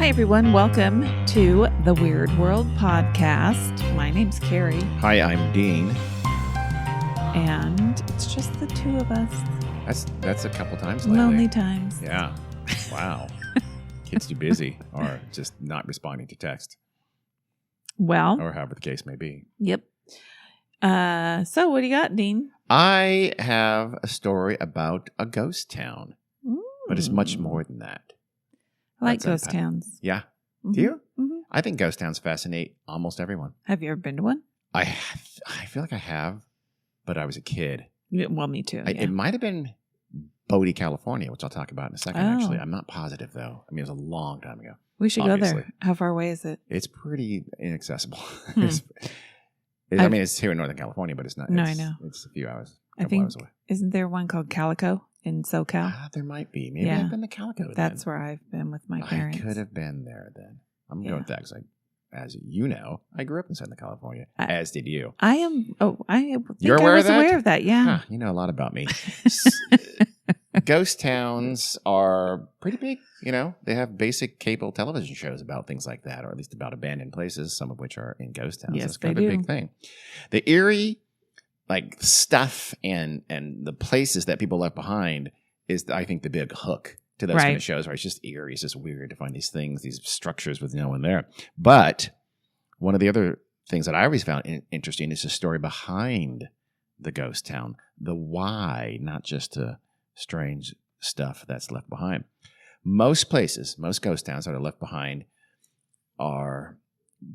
Hi, everyone. Welcome to the Weird World Podcast. My name's Carrie. Hi, I'm Dean. And it's just the two of us. That's a couple times lately. Lonely times. Yeah. Wow. Kids too busy or just not responding to text. Well. Or however the case may be. Yep. So what do you got, Dean? I have a story about a ghost town. But it's much more than that. I like ghost towns. Yeah. Mm-hmm. Do you? Mm-hmm. I think ghost towns fascinate almost everyone. Have you ever been to one? I feel like I have, but I was a kid. Well, me too. Yeah. It might have been Bodie, California, which I'll talk about in a second, actually. I'm not positive, though. I mean, it was a long time ago. We should go there. How far away is it? It's pretty inaccessible. I mean, it's here in Northern California, but it's not. No, I know. It's a few hours. I think, hours away. Isn't there one called Calico in SoCal? There might be. Maybe I've been to Calico. That's where I've been with my parents. I could have been there then. I'm going with that because, as you know, I grew up in Southern California, as did you. I am. Oh, I think You're aware I was of that? aware of that. Yeah. Huh, you know a lot about me. Ghost towns are pretty big. You know, they have basic cable television shows about things like that, or at least about abandoned places, some of which are in ghost towns. Yes, That's kind of a big thing. The eerie, stuff and the places that people left behind is, I think, the big hook to those kind of shows, where it's just eerie. It's just weird to find these things, these structures with no one there. But one of the other things that I always found interesting is the story behind the ghost town, the why, not just the strange stuff that's left behind. Most places, most ghost towns that are left behind are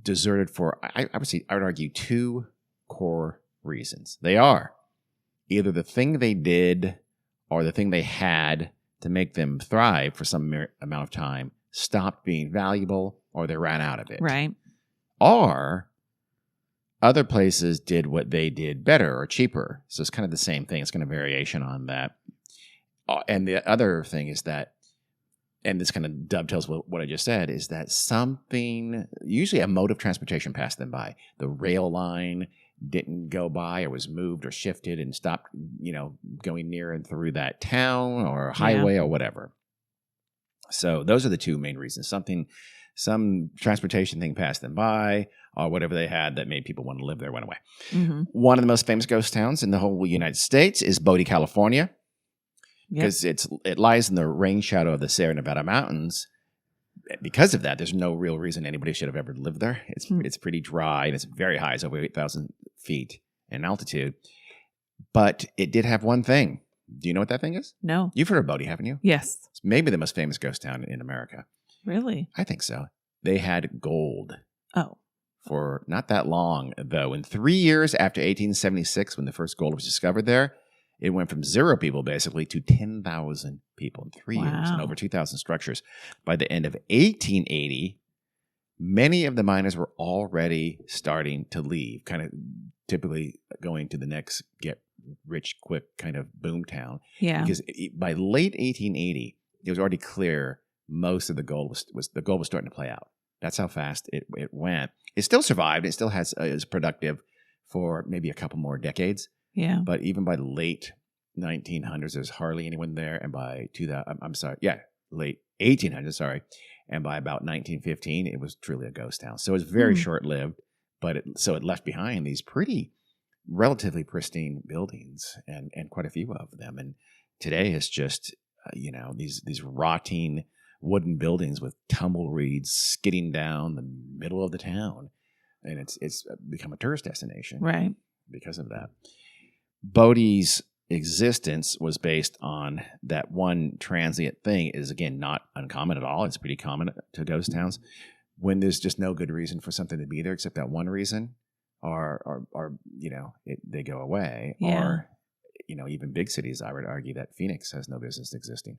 deserted for, I would argue, two core reasons. They are either the thing they did or the thing they had to make them thrive for some amount of time stopped being valuable, or they ran out of it. Right. Or other places did what they did better or cheaper. So it's kind of the same thing. It's kind of variation on that. And the other thing is that, and this kind of dovetails with what I just said, is that something, usually a mode of transportation, passed them by. The rail line didn't go by, or was moved or shifted and stopped, going near and through that town or highway or whatever. So those are the two main reasons. Some transportation thing passed them by, or whatever they had that made people want to live there went away. Mm-hmm. One of the most famous ghost towns in the whole United States is Bodie, California, because it lies in the rain shadow of the Sierra Nevada mountains. Because of that, there's no real reason anybody should have ever lived there. It's pretty dry, and it's very high. It's over 8,000 feet in altitude. But it did have one thing. Do you know what that thing is? No. You've heard of Bodie, haven't you? Yes. It's maybe the most famous ghost town in America. Really? I think so. They had gold. Oh. For not that long, though. In 3 years after 1876, when the first gold was discovered there, it went from 0 people, basically, to 10,000 people in 3 years, and over 2,000 structures. By the end of 1880, many of the miners were already starting to leave, kind of typically going to the next get-rich-quick kind of boom town. Yeah. Because by late 1880, it was already clear most of the gold was starting to play out. That's how fast it went. It still survived. It still is productive for maybe a couple more decades. Yeah. But even by the late 1900s, there's hardly anyone there. And by late 1800s, and by about 1915, it was truly a ghost town. So it was very short-lived, but it left behind these pretty relatively pristine buildings, and quite a few of them. And today it's just, these rotting wooden buildings with tumbleweeds skidding down the middle of the town. And it's become a tourist destination. Right. Because of that. Bodie's existence was based on that one transient thing. Is, again, not uncommon at all. It's pretty common to ghost towns when there's just no good reason for something to be there except that one reason, or they go away. Yeah. Or, even big cities, I would argue that Phoenix has no business existing.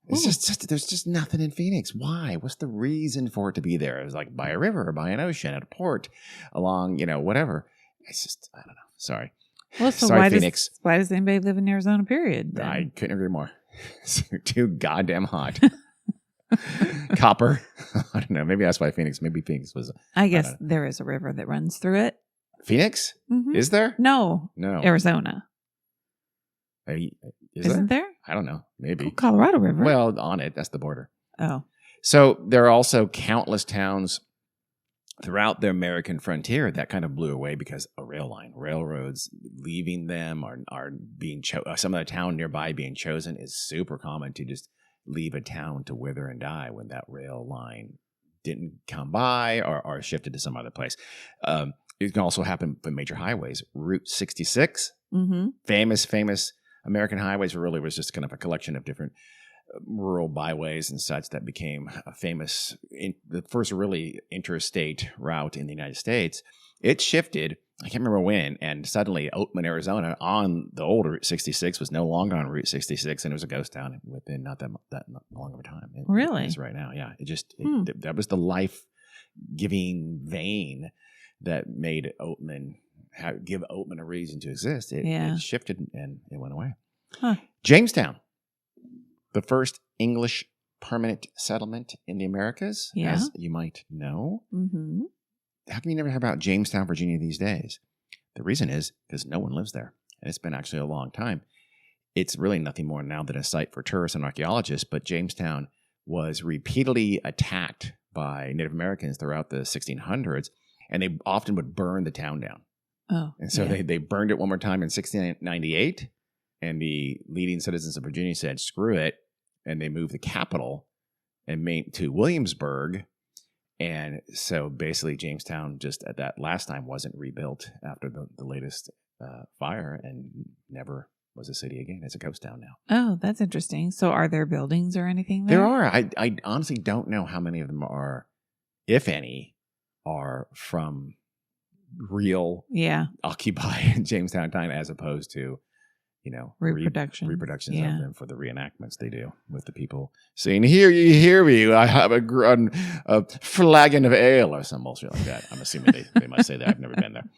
It's just there's just nothing in Phoenix. Why? What's the reason for it to be there? It's like by a river or by an ocean, at a port, along, whatever. It's just, I don't know. Sorry. Well, so sorry, Phoenix. Why does anybody live in Arizona, period? Then? I couldn't agree more. It's too goddamn hot. Copper. I don't know. Maybe that's why Maybe Phoenix was. I guess there is a river that runs through it. Phoenix? Mm-hmm. Is there? No. Arizona. Isn't there? I don't know. Maybe. Colorado River. Well, on it. That's the border. Oh. So there are also countless towns throughout the American frontier that kind of blew away because a railroads leaving them are being some of the town nearby being chosen is super common to just leave a town to wither and die when that rail line didn't come by or shifted to some other place. It can also happen with major highways. Route 66, famous American highways, really was just kind of a collection of different rural byways and such that became a famous, the first really interstate route in the United States. It shifted, I can't remember when, and suddenly Oatman, Arizona, on the old Route 66 was no longer on Route 66, and it was a ghost town within not that long of a time. Really? It is right now, yeah. That was the life-giving vein that made Oatman, give Oatman a reason to exist. It shifted and it went away. Huh. Jamestown, the first English permanent settlement in the Americas, as you might know. Mm-hmm. How can you never hear about Jamestown, Virginia these days? The reason is because no one lives there. And it's been actually a long time. It's really nothing more now than a site for tourists and archaeologists, but Jamestown was repeatedly attacked by Native Americans throughout the 1600s, and they often would burn the town down. Oh, and so they burned it one more time in 1698, and the leading citizens of Virginia said, screw it, and they moved the capital to Williamsburg. And so basically Jamestown just at that last time wasn't rebuilt after the latest fire and never was a city again. It's a ghost town now. Oh, that's interesting. So are there buildings or anything there? There are. I honestly don't know how many of them are, if any, are from real occupied Jamestown time as opposed to, reproductions of them for the reenactments they do with the people saying, "Here you hear me, I have a flagon of ale," or some bullshit like that. I'm assuming they must say that. I've never been there.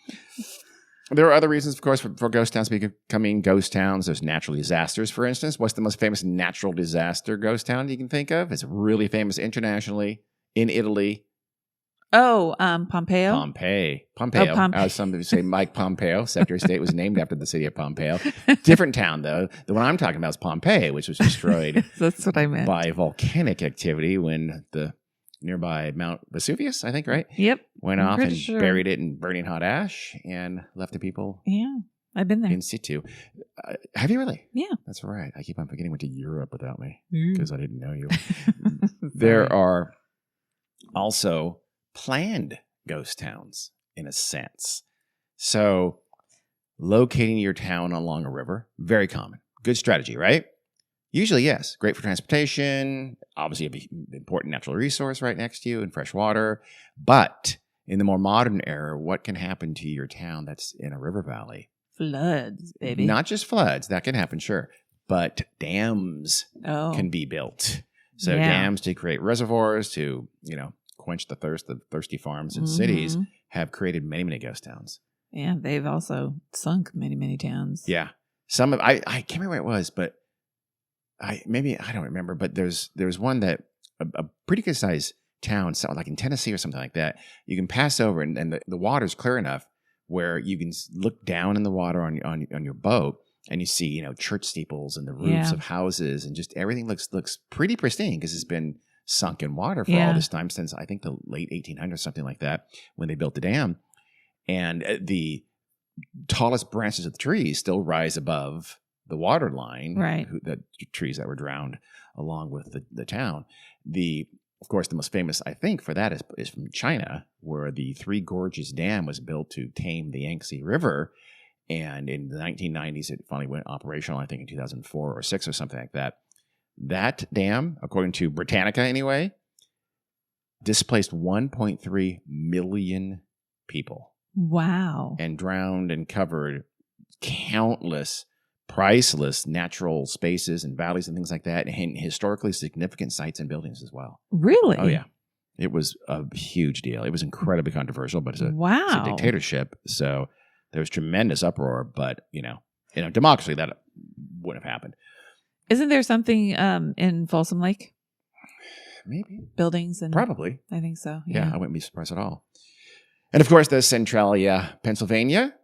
There are other reasons, of course, for ghost towns becoming ghost towns. There's natural disasters, for instance. What's the most famous natural disaster ghost town you can think of? It's really famous internationally in Italy. Oh, Pompeo? Pompeii. Pompeii. Some people say Mike Pompeo, Secretary of State, was named after the city of Pompeo. Different town, though. The one I'm talking about is Pompeii, which was destroyed That's what I meant. by volcanic activity when the nearby Mount Vesuvius, I think, right? Yep. Went off and buried it in burning hot ash and left the people I've been there. in situ. Have you really? Yeah. That's right. I keep on forgetting went to Europe without me because I didn't know you. There are also planned ghost towns in a sense. So locating your town along a river, very common. Good strategy, right? Usually, yes. Great for transportation. Obviously, an important natural resource right next to you and fresh water. But in the more modern era, what can happen to your town that's in a river valley? Floods, baby. Not just floods. That can happen, sure. But dams can be built. So dams to create reservoirs to, quench the thirst of thirsty farms and cities have created many, many ghost towns. Yeah, they've also sunk many, many towns. Yeah. I can't remember where it was, but I don't remember, but there's one that a pretty good sized town, like in Tennessee or something like that, you can pass over and the water's clear enough where you can look down in the water on your boat and you see, church steeples and the roofs of houses and just everything looks pretty pristine because it's been sunk in water for all this time since I think the late 1800s, something like that, when they built the dam. And the tallest branches of the trees still rise above the water line, right? The trees that were drowned along with the town. Of course, the most famous, I think, for that is from China, where the Three Gorges Dam was built to tame the Yangtze River. And in the 1990s, it finally went operational, I think in 2004 or 6 or something like that. That dam, according to Britannica anyway, displaced 1.3 million people. Wow. And drowned and covered countless priceless natural spaces and valleys and things like that, and historically significant sites and buildings as well. Really? Oh, yeah. It was a huge deal. It was incredibly controversial, but it's a dictatorship. So there was tremendous uproar, but, in a democracy, that wouldn't have happened. Isn't there something in Folsom Lake? Maybe. Buildings and probably. I think so. Yeah, I wouldn't be surprised at all. And of course, the Centralia, Pennsylvania,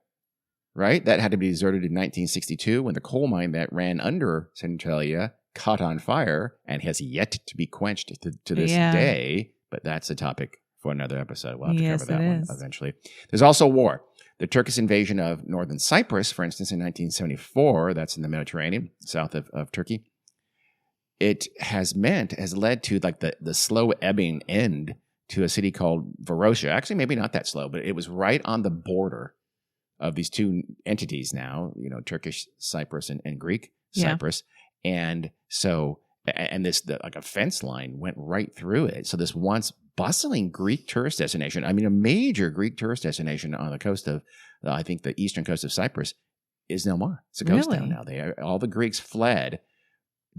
right? That had to be deserted in 1962 when the coal mine that ran under Centralia caught on fire and has yet to be quenched to this day. But that's a topic for another episode. We'll have to cover that one eventually. There's also war. The Turkish invasion of northern Cyprus, for instance, in 1974, that's in the Mediterranean, south of Turkey. It has led to like the slow ebbing end to a city called Varosha. Actually, maybe not that slow, but it was right on the border of these two entities now, Turkish Cyprus and Greek Cyprus. And so, like a fence line went right through it. So this once bustling Greek tourist destination, a major Greek tourist destination on the coast of, I think the eastern coast of Cyprus, is no more. It's a ghost town now. All the Greeks fled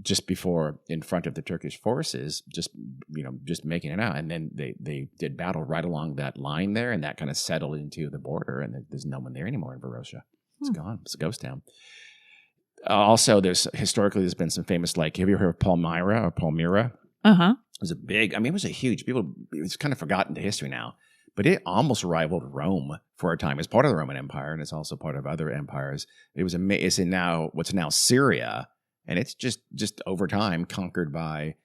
just before in front of the Turkish forces, just making it out. And then they did battle right along that line there, and that kind of settled into the border, and there's no one there anymore in Varosha. It's gone. It's a ghost town. Also, there's been some famous, like, have you ever heard of Palmyra? Uh-huh. It was a big, it was a huge, it's kind of forgotten to history now, but it almost rivaled Rome for a time. It's part of the Roman Empire, and it's also part of other empires. It's in now what's now Syria, and it's just over time conquered by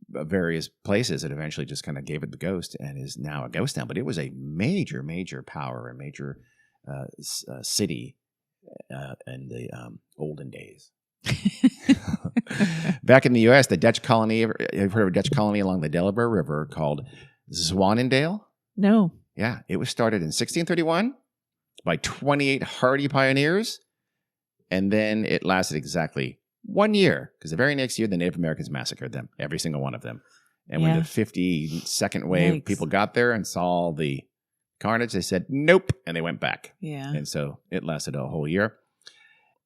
various places that eventually just kind of gave it the ghost and is now a ghost town. But it was a major, major power, a major city in the olden days. Back in the U.S., the Dutch colony, you've heard of a Dutch colony along the Delaware River called Zwanendale? No. Yeah, it was started in 1631 by 28 hardy pioneers, and then it lasted exactly 1 year, because the very next year, the Native Americans massacred them, every single one of them. And when the 52nd wave people got there and saw the carnage, they said, nope, and they went back. Yeah. And so it lasted a whole year.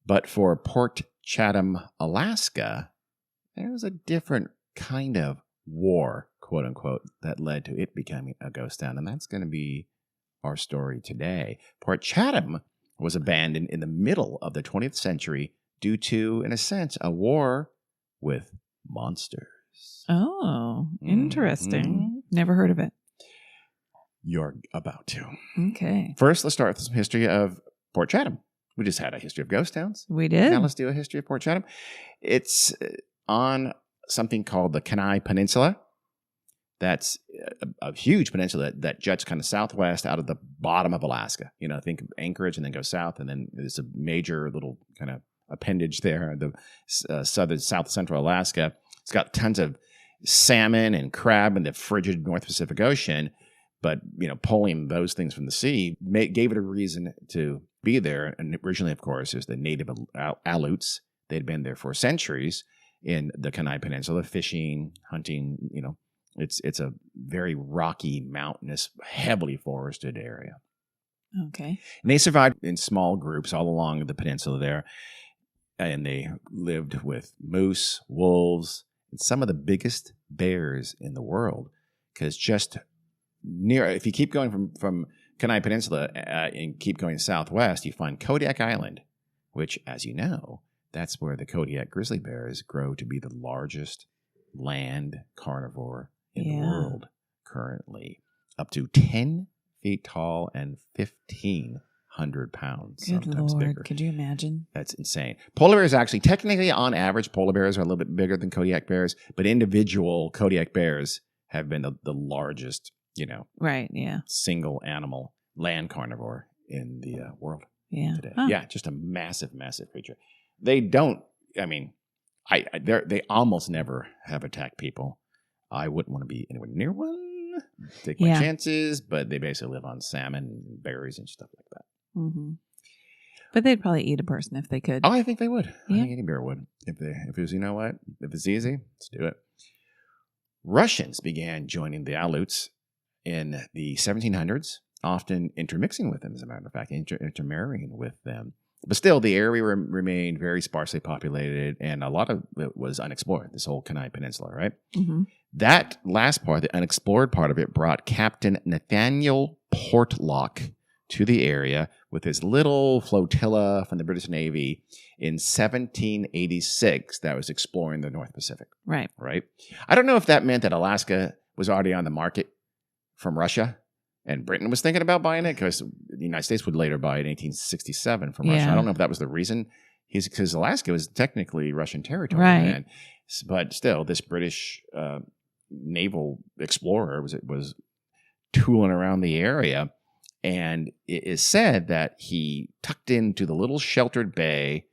But for Port Chatham, Alaska, there was a different kind of war, quote unquote, that led to it becoming a ghost town. And that's going to be our story today. Port Chatham was abandoned in the middle of the 20th century due to, in a sense, a war with monsters. Oh, interesting. Mm-hmm. Never heard of it. You're about to. Okay. First, let's start with some history of Port Chatham. We just had a history of ghost towns. We did. Now let's do a history of Port Chatham. It's on something called the Kenai Peninsula. That's a huge peninsula that juts kind of southwest out of the bottom of Alaska. Think of Anchorage and then go south, and then there's a major little kind of appendage there, the south central Alaska. It's got tons of salmon and crab in the frigid North Pacific Ocean, but pulling those things from the sea gave it a reason to be there. And originally, of course, it was the native Aleuts. They'd been there for centuries in the Kenai Peninsula, fishing, hunting. It's a very rocky, mountainous, heavily forested area. Okay. And they survived in small groups all along the peninsula there. And they lived with moose, wolves, and some of the biggest bears in the world. Because just near, if you keep going from Kenai Peninsula and keep going southwest, you find Kodiak Island, which, as you know, that's where the Kodiak grizzly bears grow to be the largest land carnivore in the world currently. Up to 10 feet tall and 1,500 pounds. Good sometimes Lord, bigger. Could you imagine? That's insane. Polar bears actually, technically on average, polar bears are a little bit bigger than Kodiak bears, but individual Kodiak bears have been the largest, right, yeah, single animal land carnivore in the world today. Huh. Yeah, just a massive, massive creature. They don't, they almost never have attacked people. I wouldn't want to be anywhere near one. Take my chances, but they basically live on salmon and berries and stuff like that. Mm-hmm. But they'd probably eat a person if they could. Oh, I think they would. Yeah. I think any bear would. If it was, if it's easy, let's do it. Russians began joining the Aleuts in the 1700s, often intermixing with them, as a matter of fact, intermarrying with them. But still, the area remained very sparsely populated, and a lot of it was unexplored, this whole Kenai Peninsula, right? Mm-hmm. That last part, the unexplored part of it, brought Captain Nathaniel Portlock to the area with his little flotilla from the British Navy in 1786 that was exploring the North Pacific. Right. I don't know if that meant that Alaska was already on the market from Russia and Britain was thinking about buying it, because the United States would later buy it in 1867 from Russia. I don't know if that was the reason because Alaska was technically Russian territory Right. then. But still, this British naval explorer was tooling around the area. And it is said that he tucked into the little sheltered bay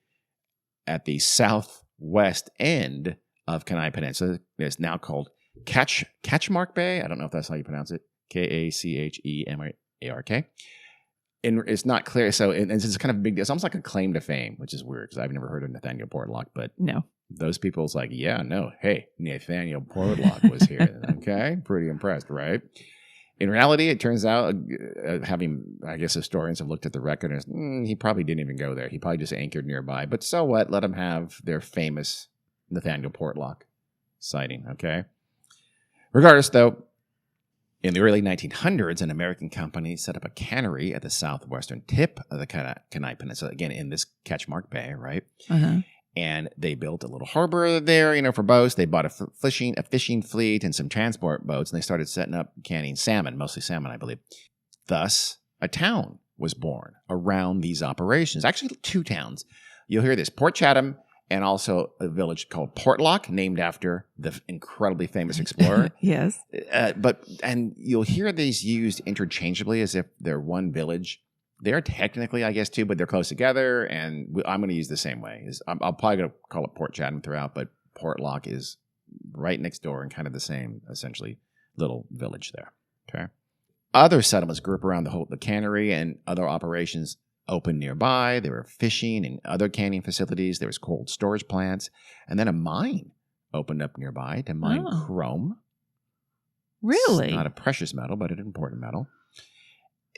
at the southwest end of Kenai Peninsula. It's now called Catchmark Bay. I don't know if that's how you pronounce it. Kachemark. And it's not clear. So it's kind of a big deal. It's almost like a claim to fame, which is weird because I've never heard of Nathaniel Portlock. But No. those people's like, yeah, no. Hey, Nathaniel Portlock was here. Okay. Pretty impressed, right? In reality, it turns out, I guess historians have looked at the record and he probably didn't even go there. He probably just anchored nearby. But so what? Let them have their famous Nathaniel Portlock sighting, okay? Regardless, though, in the early 1900s, an American company set up a cannery at the southwestern tip of the Kenai Peninsula, again, in this Catchmark Bay, right? Uh-huh. And they built a little harbor there, for boats. They bought a fishing fleet and some transport boats, and they started setting up canning salmon, mostly salmon, I believe. Thus, a town was born around these operations. Actually, 2 towns. You'll hear this, Port Chatham, and also a village called Portlock, named after the incredibly famous explorer. Yes. And you'll hear these used interchangeably as if they're one village. They're technically, I guess, 2, but they're close together, and I'm going to use the same way. I'll probably going to call it Port Chatham throughout, but Portlock is right next door and kind of the same, essentially, little village there. Okay. Other settlements grew up around the cannery, and other operations opened nearby. There were fishing and other canning facilities. There was cold storage plants, and then a mine opened up nearby to mine chrome. Really? It's not a precious metal, but an important metal.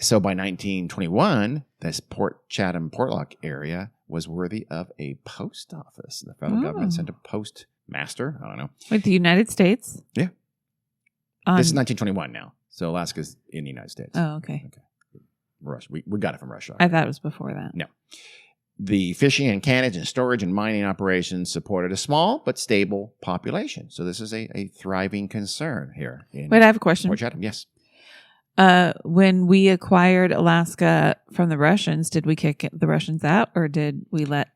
So by 1921, this Port Chatham, Portlock area was worthy of a post office. The federal government sent a postmaster. I don't know. With the United States? Yeah. This is 1921 now. So Alaska's in the United States. Oh, okay. Russia. We got it from Russia. I thought it was before that. No. The fishing and cannage and storage and mining operations supported a small but stable population. So this is a thriving concern here. Wait, I have a question. Port Chatham, yes. When we acquired Alaska from the Russians, did we kick the Russians out, or did we let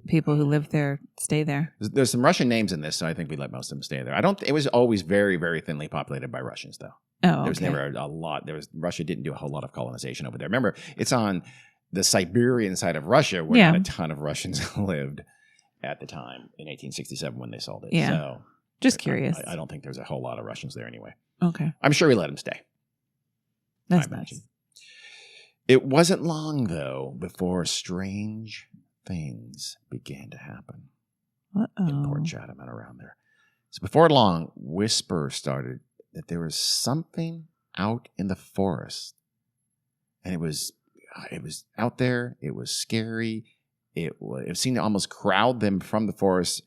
people who lived there stay there? There's some Russian names in this, so I think we let most of them stay there. It was always very, very thinly populated by Russians, though. Oh, there was never a lot. Russia didn't do a whole lot of colonization over there. Remember, it's on the Siberian side of Russia where not a ton of Russians lived at the time in 1867 when they sold it. Yeah. So just curious. I don't think there's a whole lot of Russians there anyway. Okay. I'm sure we let them stay. That's nice. It wasn't long, though, before strange things began to happen in Port Chatham and around there. So before long, whisper started that there was something out in the forest. And it was out there. It was scary. It seemed to almost crowd them from the forest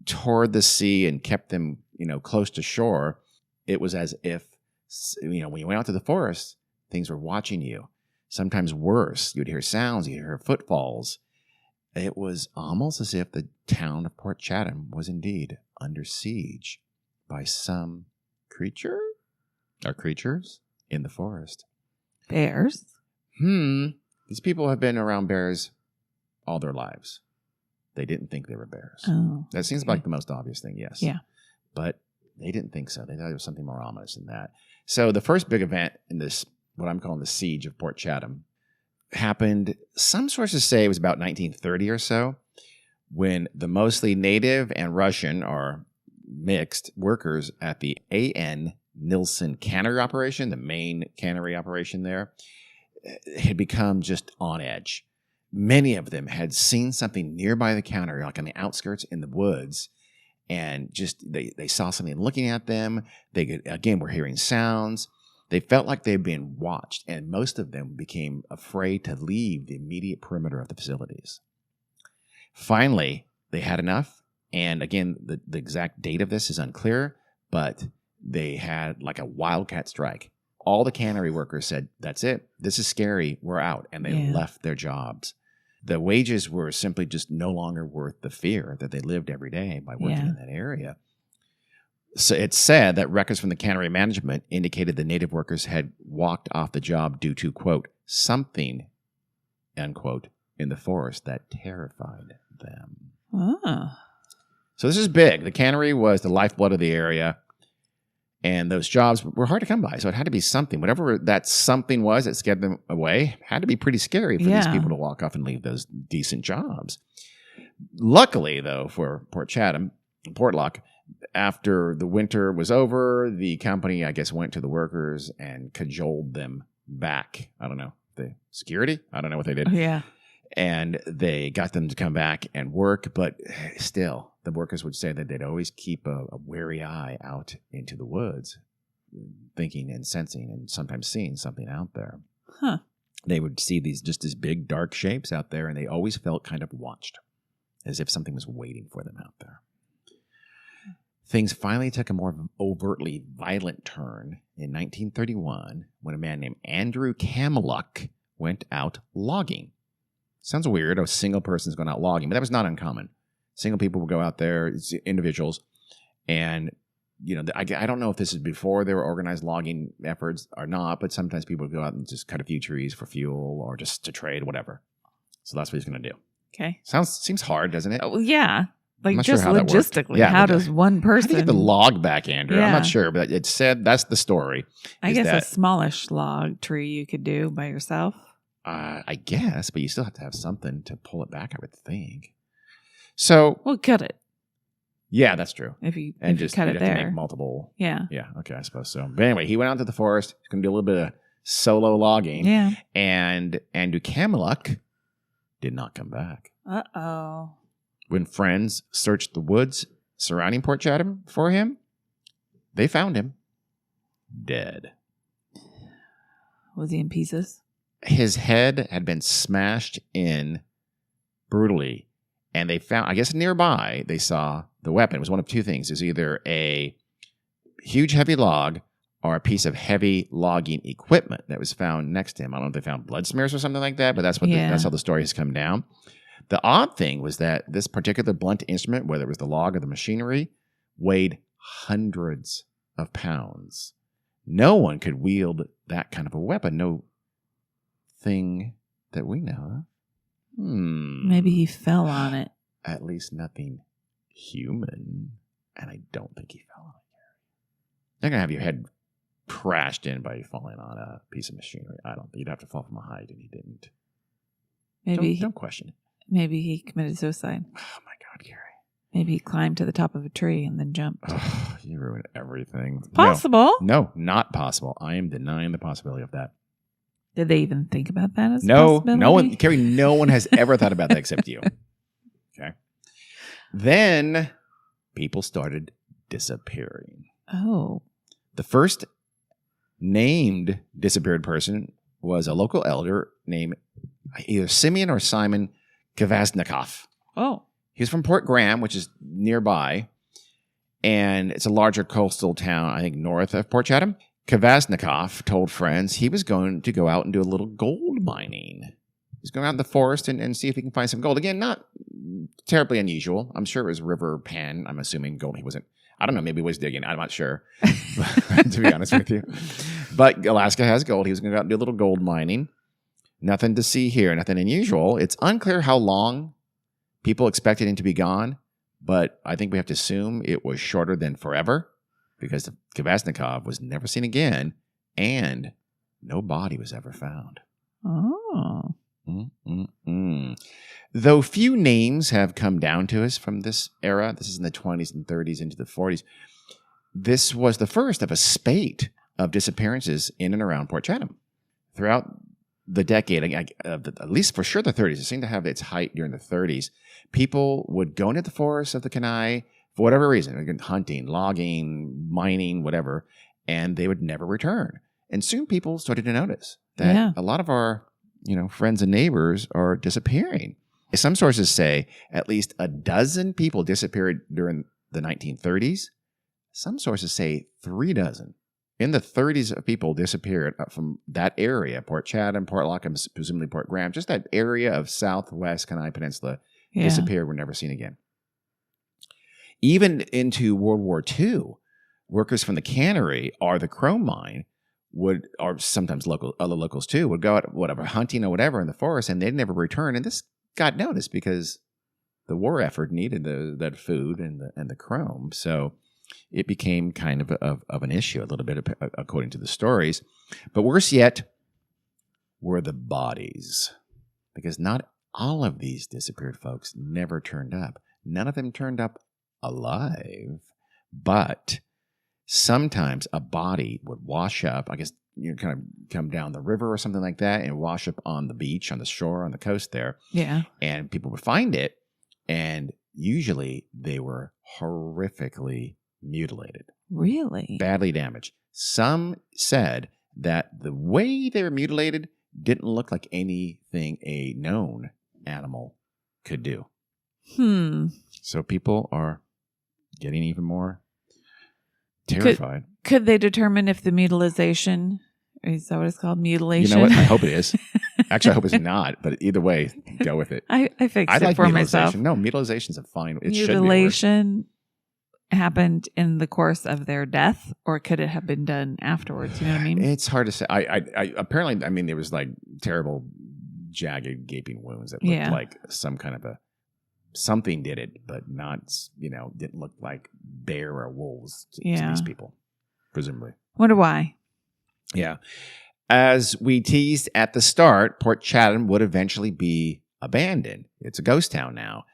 toward the sea and kept them, close to shore. It was as if, when you went out to the forest, things were watching you. Sometimes worse. You'd hear sounds. You'd hear footfalls. It was almost as if the town of Port Chatham was indeed under siege by some creature or creatures in the forest. Bears? These people have been around bears all their lives. They didn't think they were bears. Oh, that seems like the most obvious thing, yes. Yeah. But they didn't think so. They thought it was something more ominous than that. So the first big event in this, what I'm calling the siege of Port Chatham, happened, some sources say it was about 1930 or so, when the mostly native and Russian, or mixed, workers at the A.N. Nilsson cannery operation, the main cannery operation there, had become just on edge. Many of them had seen something nearby the cannery, like on the outskirts in the woods, and just they saw something looking at them. They, again, were hearing sounds. They felt like they'd been watched, and most of them became afraid to leave the immediate perimeter of the facilities. Finally, they had enough, and again, the exact date of this is unclear, but they had like a wildcat strike. All the cannery workers said, that's it. This is scary. We're out. And they left their jobs. The wages were simply just no longer worth the fear that they lived every day by working in that area. So it's said that records from the cannery management indicated the native workers had walked off the job due to, quote, something, unquote, in the forest that terrified them. Oh. So this is big. The cannery was the lifeblood of the area, and those jobs were hard to come by. So it had to be something. Whatever that something was that scared them away had to be pretty scary for these people to walk off and leave those decent jobs. Luckily, though, for Port Chatham, Portlock, after the winter was over, the company, I guess, went to the workers and cajoled them back. I don't know. The security? I don't know what they did. Yeah. And they got them to come back and work, but still, the workers would say that they'd always keep a wary eye out into the woods, thinking and sensing and sometimes seeing something out there. Huh. They would see these big dark shapes out there, and they always felt kind of watched, as if something was waiting for them out there. Things finally took a more overtly violent turn in 1931 when a man named Andrew Cameluck went out logging. Sounds weird. A single person's going out logging, but that was not uncommon. Single people would go out there, individuals, and I don't know if this is before there were organized logging efforts or not, but sometimes people would go out and just cut a few trees for fuel or just to trade, whatever. So that's what he's going to do. Okay. Seems hard, doesn't it? Oh, yeah. Like just sure logistically, how does one person... How do you get the log back, Andrew? Yeah. I'm not sure, but it said that's the story. I guess a smallish log tree you could do by yourself. I guess, but you still have to have something to pull it back, I would think. So... Well, cut it. Yeah, that's true. If you cut it there. To make multiple... Yeah. Yeah, okay, I suppose so. But anyway, he went out to the forest. He's going to do a little bit of solo logging. Yeah. And Andrew Cameluck did not come back. Uh-oh. When friends searched the woods surrounding Port Chatham for him, they found him dead. Was he in pieces? His head had been smashed in brutally, and they found, I guess nearby, they saw the weapon. It was one of two things. It was either a huge heavy log or a piece of heavy logging equipment that was found next to him. I don't know if they found blood smears or something like that, but that's that's how the story has come down. The odd thing was that this particular blunt instrument, whether it was the log or the machinery, weighed hundreds of pounds. No one could wield that kind of a weapon. No thing that we know of. Maybe he fell on it. At least nothing human. And I don't think he fell on it. You're going to have your head crashed in by falling on a piece of machinery. I don't think you'd have to fall from a height, and he didn't. Maybe Don't question it. Maybe he committed suicide. Oh, my God, Gary. Maybe he climbed to the top of a tree and then jumped. Oh, you ruined everything. Possible. No, not possible. I am denying the possibility of that. Did they even think about that as a No, possibility? no one, Carrie, no one has ever thought about that except you. Okay. Then people started disappearing. Oh. The first named disappeared person was a local elder named either Simeon or Simon Kvasnikov. Oh. He was from Port Graham, which is nearby, and it's a larger coastal town, I think, north of Port Chatham. Kvasnikov told friends he was going to go out and do a little gold mining. He's going out in the forest and see if he can find some gold. Again, not terribly unusual. I'm sure it was river pan. I'm assuming gold. He wasn't. I don't know. Maybe he was digging. I'm not sure, to be honest with you. But Alaska has gold. He was going to go out and do a little gold mining. Nothing to see here. Nothing unusual. It's unclear how long people expected him to be gone, but I think we have to assume it was shorter than forever because Kvasnikov was never seen again and no body was ever found. Oh. Though few names have come down to us from this era, this is in the 20s and 30s into the 40s, this was the first of a spate of disappearances in and around Port Chatham. Throughout the decade, at least for sure the 30s, it seemed to have its height during the 30s. People would go into the forests of the Kenai for whatever reason, again, hunting, logging, mining, whatever, and they would never return. And soon people started to notice that a lot of our friends and neighbors are disappearing. Some sources say at least a dozen people disappeared during the 1930s. Some sources say 3 dozen. In the 30s, of people disappeared from that area, Port Chatham, Port Lockham, presumably Port Graham, just that area of southwest Kenai Peninsula, disappeared, were never seen again. Even into World War II, workers from the cannery or the chrome mine or sometimes other locals too, would go out, whatever, hunting or whatever in the forest, and they'd never return. And this got noticed because the war effort needed that food and the chrome. So it became kind of an issue a little bit, according to the stories. But worse yet were the bodies, because not all of these disappeared folks never turned up. None of them turned up alive, but sometimes a body would wash up, I guess, kind of come down the river or something like that and wash up on the beach, on the shore, on the coast there. Yeah. And people would find it, and usually they were horrifically mutilated. Really? Badly damaged. Some said that the way they were mutilated didn't look like anything a known animal could do. So people are getting even more terrified. Could they determine if the mutilization, is that what it's called? Mutilation? You know what? I hope it is. Actually, I hope it's not. But either way, go with it. I fixed it like for myself. No, mutilation's a fine. It Mutilation happened in the course of their death, or could it have been done afterwards? You know what I mean? It's hard to say. I apparently, I mean, there was like terrible, jagged, gaping wounds that looked like some kind of something did it, but not, didn't look like bear or wolves to these people, presumably. Wonder why. Yeah. As we teased at the start, Port Chatham would eventually be abandoned. It's a ghost town now.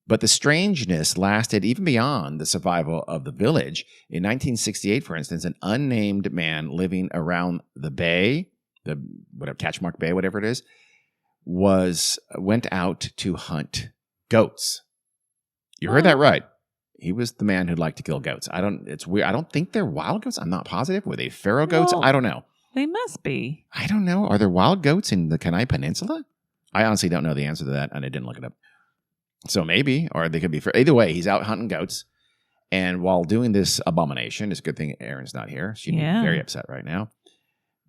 But the strangeness lasted even beyond the survival of the village. In 1968, for instance, an unnamed man living around the bay, Catchmark Bay, whatever it is, went out to hunt goats. You heard that right. He was the man who'd like to kill goats. It's weird. I don't think they're wild goats. I'm not positive. Were they feral goats? I don't know. They must be. I don't know. Are there wild goats in the Kenai Peninsula? I honestly don't know the answer to that, and I didn't look it up. So maybe, or they could be. Either way, he's out hunting goats. And while doing this abomination, it's a good thing Erin's not here. She'd be very upset right now.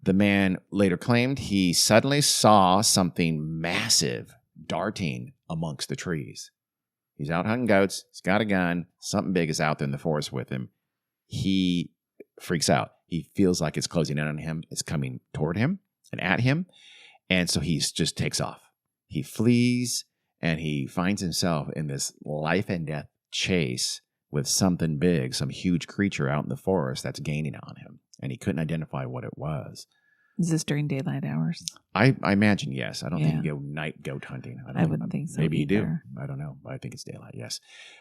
The man later claimed he suddenly saw something massive darting amongst the trees. He's out hunting goats. He's got a gun. Something big is out there in the forest with him. He freaks out. He feels like it's closing in on him. It's coming toward him and at him. And so he just takes off. He flees, and he finds himself in this life and death chase with something big, some huge creature out in the forest that's gaining on him. And he couldn't identify what it was. Is this during daylight hours? I imagine, yes. I don't think you go night goat hunting. I wouldn't think so. Maybe either. you do. I don't know. I think it's daylight, yes.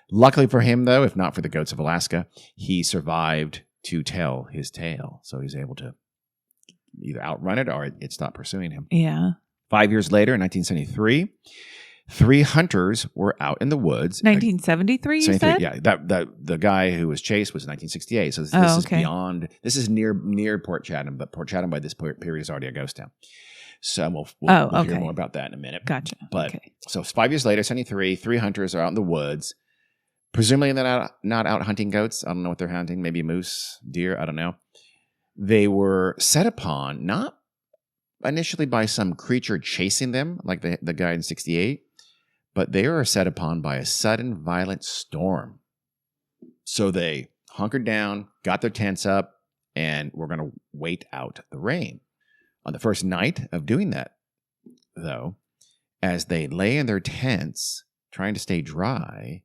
Luckily for him, though, if not for the goats of Alaska, he survived to tell his tale. So he's able to either outrun it or it stopped pursuing him. Yeah. 5 years later, in 1973, 3 hunters were out in the woods. 1973, you said? Yeah, the guy who was chased was in 1968. So this is beyond. This is near Port Chatham, but Port Chatham by this period is already a ghost town. So we'll hear more about that in a minute. Gotcha. But so 5 years later, 73, 3 hunters are out in the woods. Presumably they're not out hunting goats. I don't know what they're hunting. Maybe moose, deer. I don't know. They were set upon not initially by some creature chasing them, like the guy in 68. But they were set upon by a sudden violent storm. So they hunkered down, got their tents up, and were going to wait out the rain. On the first night of doing that, though, as they lay in their tents, trying to stay dry,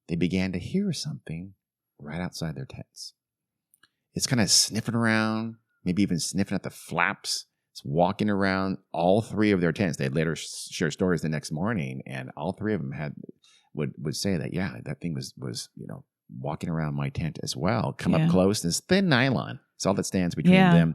they began to hear something right outside their tents. It's kind of sniffing around, maybe even sniffing at the flaps. It's walking around all 3 of their tents. They'd later share stories the next morning, and all 3 of them would say that, that thing was walking around my tent as well. Come up close. This thin nylon. It's all that stands between them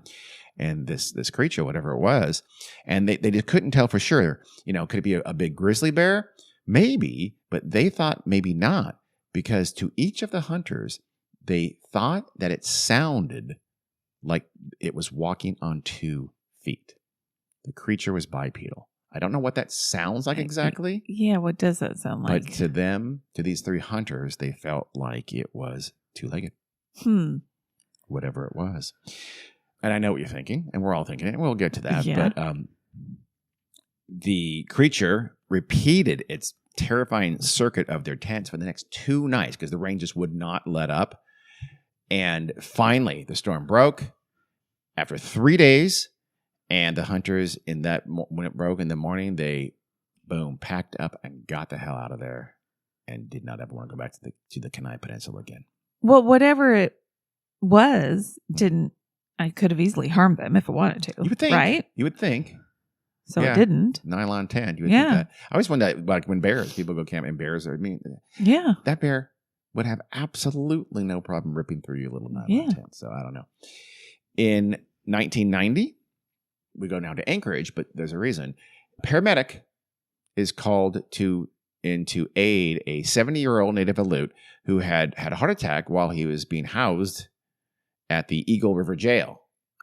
and this creature, whatever it was. And they just couldn't tell for sure. Could it be a big grizzly bear? Maybe, but they thought maybe not, because to each of the hunters, they thought that it sounded like it was walking on 2 feet. The creature was bipedal. I don't know what that sounds like exactly. Yeah, what does that sound like? But to them, to these 3 hunters, they felt like it was 2-legged. Whatever it was. And I know what you're thinking, and we're all thinking it, and we'll get to that. Yeah. But the creature repeated its terrifying circuit of their tents for the next 2 nights because the rain just would not let up. And finally, the storm broke. After 3 days, and the hunters when it broke in the morning, they packed up and got the hell out of there, and did not ever want to go back to the Kenai Peninsula again. Well, whatever it was, I could have easily harmed them if it wanted to. You would think, right? You would think. So it didn't. Nylon 10. You would think that. I always wonder, like when people go camping, bears. That bear would have absolutely no problem ripping through your little nylon tent. So I don't know. In 1990, we go now to Anchorage, but there's a reason. Paramedic is called in to aid a 70-year-old native Aleut who had a heart attack while he was being housed at the Eagle River Jail.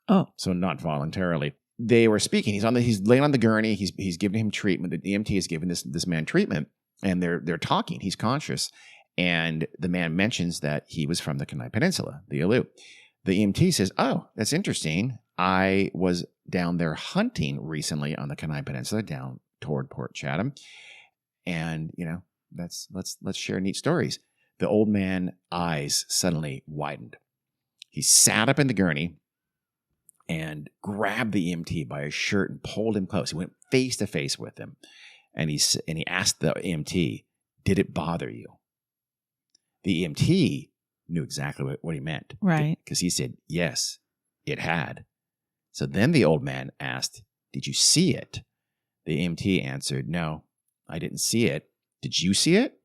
Oh. So not voluntarily. They were speaking. He's laying on the gurney. He's giving him treatment. The EMT is giving this man treatment, and they're talking. He's conscious. And the man mentions that he was from the Kenai Peninsula, the Aleut. The EMT says, "Oh, that's interesting. I was down there hunting recently on the Kenai Peninsula down toward Port Chatham. And, let's share neat stories." The old man's eyes suddenly widened. He sat up in the gurney and grabbed the EMT by his shirt and pulled him close. He went face to face with him. And he asked the EMT, "Did it bother you?" The EMT knew exactly what he meant. Right. Because he said, "Yes, it had." So then the old man asked, "Did you see it?" The EMT answered, "No, I didn't see it. Did you see it?"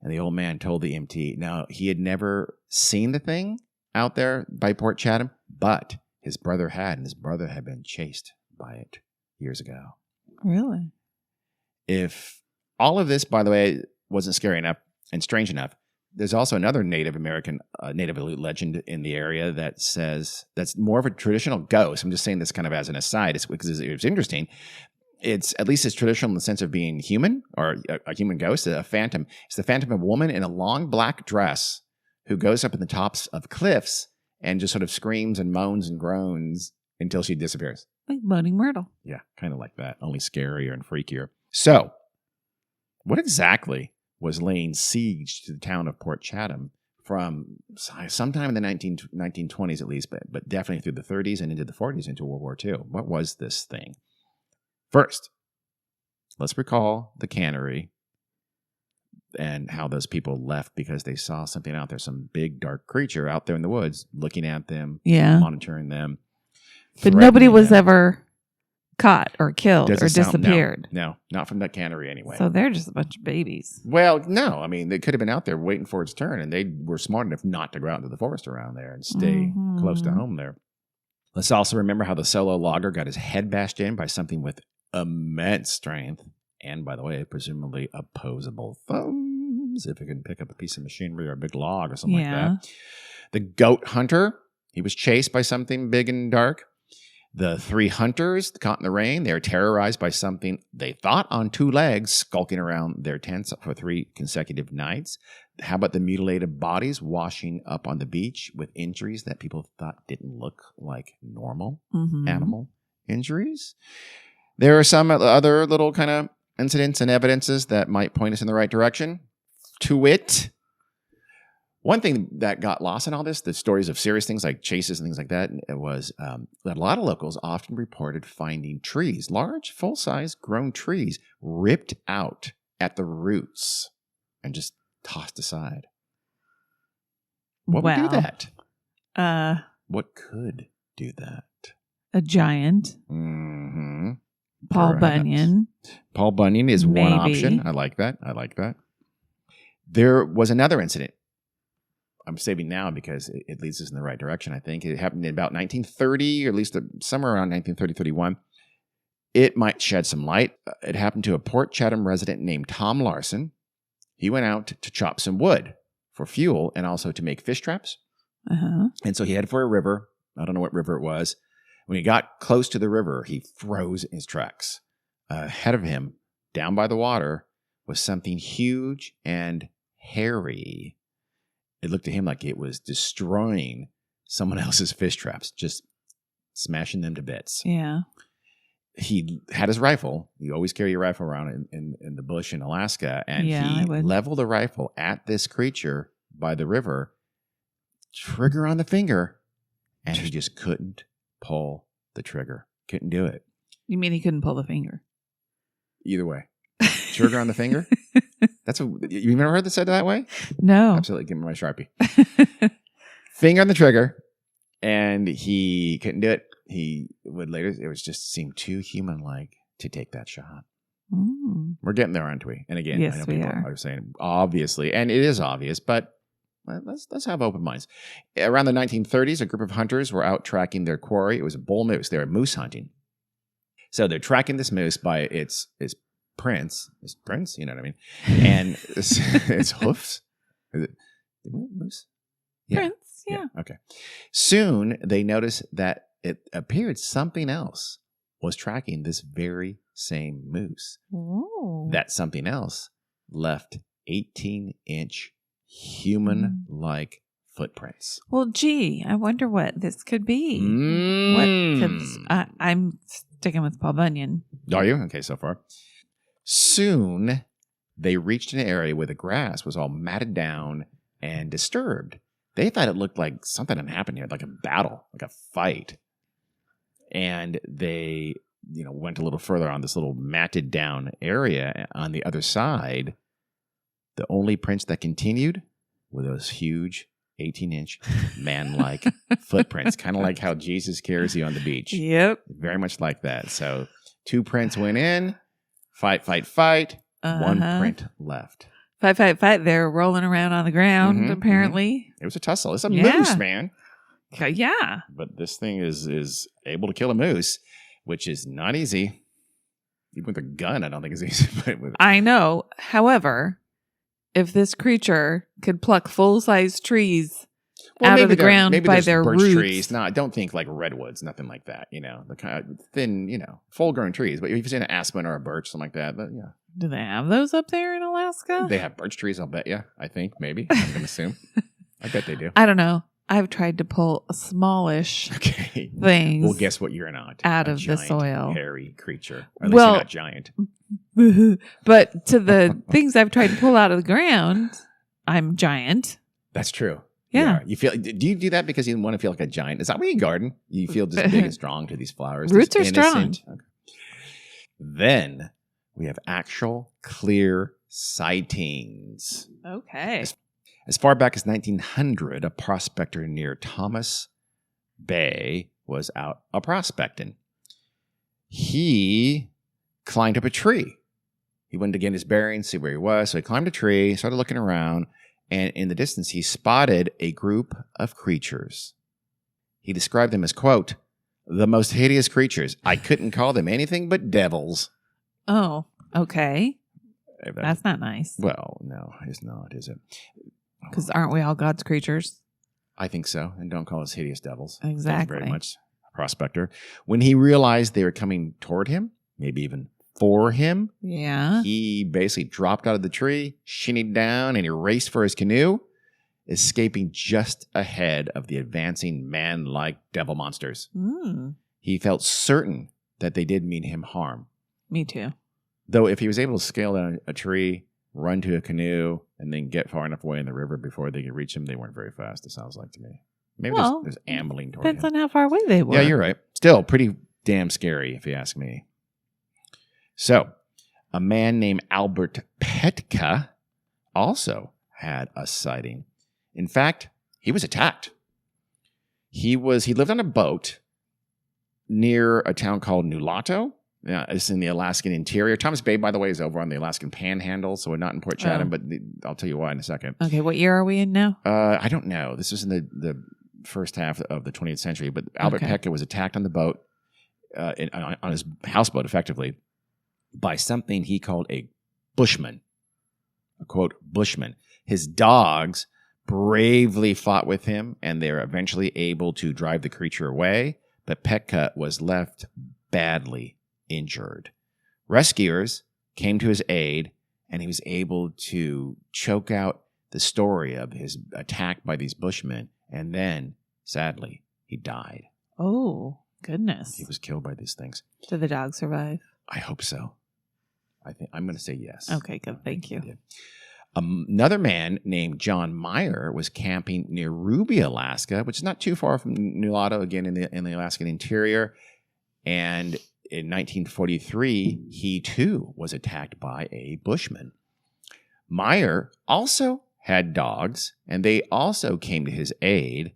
And the old man told the EMT, no, he had never seen the thing out there by Port Chatham, but his brother had, and his brother had been chased by it years ago. Really? If all of this, by the way, wasn't scary enough and strange enough, there's also another Native American, Native Aleut legend in the area that says that's more of a traditional ghost. I'm just saying this kind of as an aside, because it's interesting. It's at least as traditional in the sense of being human or a human ghost, a phantom. It's the phantom of a woman in a long black dress who goes up in the tops of cliffs and just sort of screams and moans and groans until she disappears. Like Moaning Myrtle. Yeah, kind of like that, only scarier and freakier. So, what exactly was laying siege to the town of Port Chatham from sometime in the 1920s at least, but definitely through the 30s and into the 40s into World War II? What was this thing? First, let's recall the cannery and how those people left because they saw something out there, some big dark creature out there in the woods looking at them, monitoring them. But nobody was ever caught or killed or disappeared. No, not from that cannery anyway. So they're just a bunch of babies. Well, no. I mean, they could have been out there waiting for its turn, and they were smart enough not to go out into the forest around there and stay close to home there. Let's also remember how the solo logger got his head bashed in by something with immense strength, and by the way, presumably opposable thumbs, if it can pick up a piece of machinery or a big log or something like that. The goat hunter, he was chased by something big and dark. The three hunters caught in the rain, they were terrorized by something they thought on two legs skulking around their tents for 3 consecutive nights. How about the mutilated bodies washing up on the beach with injuries that people thought didn't look like normal animal injuries? There are some other little kind of incidents and evidences that might point us in the right direction. To wit, one thing that got lost in all this, the stories of serious things like chases and things like that, it was that a lot of locals often reported finding trees, large, full-size grown trees, ripped out at the roots and just tossed aside. What would do that? What could do that? A giant. Mm-hmm. Paul Bunyan. Paul Bunyan is one option. I like that. There was another incident. I'm saving now because it leads us in the right direction, I think. It happened in about 1930, or at least somewhere around 1930-31. It might shed some light. It happened to a Port Chatham resident named Tom Larson. He went out to chop some wood for fuel and also to make fish traps. And so he headed for a river. I don't know what river it was. When he got close to the river, he froze in his tracks. Ahead of him, down by the water, was something huge and hairy. It looked to him like it was destroying someone else's fish traps, just smashing them to bits. Yeah. He had his rifle. You always carry your rifle around in the bush in Alaska. And he leveled the rifle at this creature by the river, trigger on the finger, and he just couldn't pull the trigger. Couldn't do it. You mean he couldn't pull the finger? Either way. Trigger on the finger? You've never heard that said that way? No. Absolutely. Give me my Sharpie. Finger on the trigger. And he couldn't do it. He would later, it was just seemed too human-like to take that shot. Mm. We're getting there, aren't we? And again, Yes, I know we people are. are saying, obviously, and it is obvious, but let's have open minds. Around the 1930s, a group of hunters were out tracking their quarry. It was a bull moose. They were moose hunting. So they're tracking this moose by its prints. Its prints, you know what I mean? And its hoofs. Is it moose? Prince, yeah. Okay. Soon they noticed that it appeared something else was tracking this very same moose. Ooh. That something else left 18-inch human-like footprints. Well, gee, I wonder what this could be. I'm sticking with Paul Bunyan. Are you? Okay, so far. Soon, they reached an area where the grass was all matted down and disturbed. They thought it looked like something had happened here, like a battle, like a fight. And they, went a little further on this little matted down area. On the other side, the only prints that continued were those huge 18-inch man-like footprints, kind of like how Jesus carries you on the beach. Yep. Very much like that. So 2 prints went in, fight. One print left. Fight. They're rolling around on the ground, apparently. It was a tussle. It's a moose, man. Yeah. But this thing is able to kill a moose, which is not easy. Even with a gun, I don't think it's easy. But I know. However, if this creature could pluck full-size trees out of the ground by their birch roots. trees. No, don't think like redwoods, nothing like that. The kind of thin, full-grown trees. But if you've seen an aspen or a birch, something like that, but yeah. Do they have those up there in Alaska? They have birch trees, I'll bet you. I think, maybe. I'm going to assume. I bet they do. I don't know. I've tried to pull a smallish things. Well, guess what? You're not out of the soil. Hairy creature. Or at least you're not giant. But to the things I've tried to pull out of the ground, I'm giant. That's true. Yeah. You feel? Do you do that because you want to feel like a giant? Is that why you garden? You feel just big and strong to these flowers. Roots are strong. Okay. Then we have actual clear sightings. Okay. As far back as 1900, a prospector near Thomas Bay was out prospecting. He climbed up a tree. He wanted to get his bearings, see where he was. So he climbed a tree, started looking around, and in the distance, he spotted a group of creatures. He described them as, quote, the most hideous creatures. I couldn't call them anything but devils. Oh, okay. That's not nice. Well, no, it's not, is it? Because aren't we all God's creatures? I think so. And don't call us hideous devils. Exactly. Thank you very much, prospector. When he realized they were coming toward him, maybe even for him, he basically dropped out of the tree, shinnied down, and he raced for his canoe, escaping just ahead of the advancing man-like devil monsters. He felt certain that they did mean him harm. Me too. Though if he was able to scale down a tree, run to a canoe, and then get far enough away in the river before they could reach him, they weren't very fast, it sounds like to me. Maybe there's ambling toward him. Depends on how far away they were. Yeah, you're right. Still pretty damn scary, if you ask me. So, a man named Albert Petka also had a sighting. In fact, he was attacked. He lived on a boat near a town called Nulato. Yeah, it's in the Alaskan interior. Thomas Bay, by the way, is over on the Alaskan Panhandle, so we're not in Port Chatham, but I'll tell you why in a second. Okay, what year are we in now? I don't know. This was in the first half of the 20th century, but Albert Petka was attacked on the boat, on his houseboat, effectively, by something he called a bushman. A quote, bushman. His dogs bravely fought with him, and they were eventually able to drive the creature away, but Petka was left badly injured. Rescuers came to his aid, and he was able to choke out the story of his attack by these bushmen, and then, sadly, he died. Oh, goodness. He was killed by these things. Did the dog survive? I hope so. I'm going to say yes. Okay, good. Thank you. Another man named John Meyer was camping near Ruby, Alaska, which is not too far from Nulato, again in the Alaskan interior. And in 1943, he too was attacked by a bushman. Meyer also had dogs, and they also came to his aid,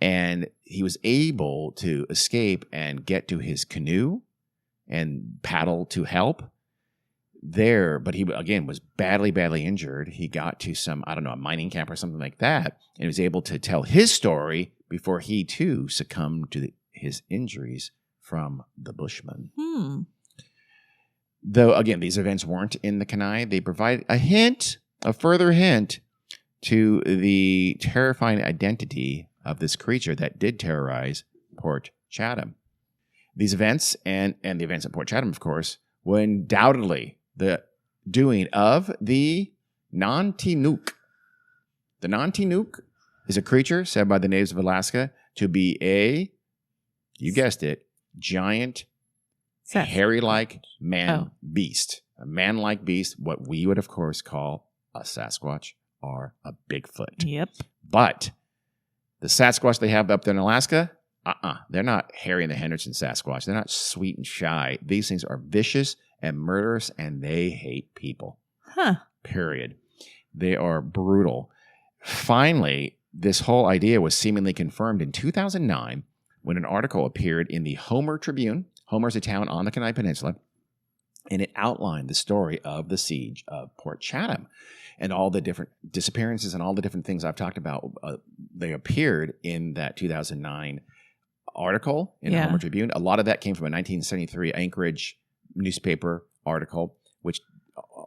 and he was able to escape and get to his canoe and paddle to help there. But he, again, was badly injured. He got to some, I don't know, a mining camp or something like that, and he was able to tell his story before he too succumbed to his injuries from the Bushmen. Though, again, these events weren't in the Kenai, they provide a further hint to the terrifying identity of this creature that did terrorize Port Chatham. These events, and the events at Port Chatham, of course, were undoubtedly the doing of the Nantinnuk. The Nantinnuk is a creature said by the natives of Alaska to be a, you guessed it, giant, hairy-like beast. A man-like beast, what we would, of course, call a Sasquatch or a Bigfoot. Yep. But the Sasquatch they have up there in Alaska, they're not Harry and the Henderson Sasquatch. They're not sweet and shy. These things are vicious and murderous, and they hate people. Period. They are brutal. Finally, this whole idea was seemingly confirmed in 2009 when an article appeared in the Homer Tribune. Homer's a town on the Kenai Peninsula, and it outlined the story of the siege of Port Chatham and all the different disappearances and all the different things I've talked about. They appeared in that 2009 article in the Homer Tribune. A lot of that came from a 1973 Anchorage newspaper article, which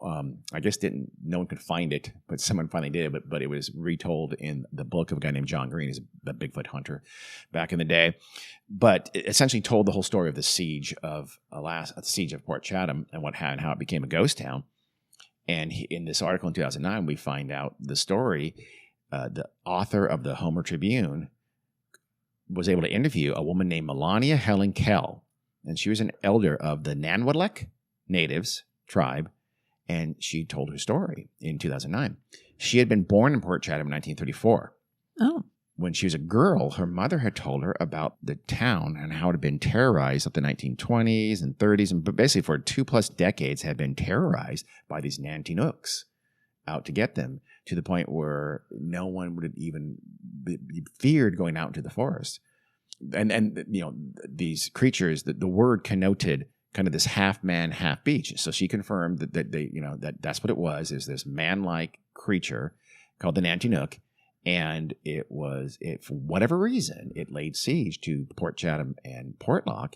I guess no one could find it, but someone finally did. But it was retold in the book of a guy named John Green, who's a Bigfoot hunter back in the day. But it essentially told the whole story of the siege of Port Chatham and how it became a ghost town. And in this article in 2009, we find out the story. The author of the Homer Tribune was able to interview a woman named Melania Helen Kell, and she was an elder of the Nanwadlek natives tribe. And she told her story in 2009. She had been born in Port Chatham in 1934. Oh. When she was a girl, her mother had told her about the town and how it had been terrorized up the 1920s and 30s, and basically for 2+ decades had been terrorized by these Nantinooks out to get them, to the point where no one would even be feared going out into the forest. And you know, these creatures, the word connoted kind of this half man, half beast. So she confirmed that they, that's what it was, is this man-like creature called the Nantinnook. And for whatever reason, it laid siege to Port Chatham and Portlock.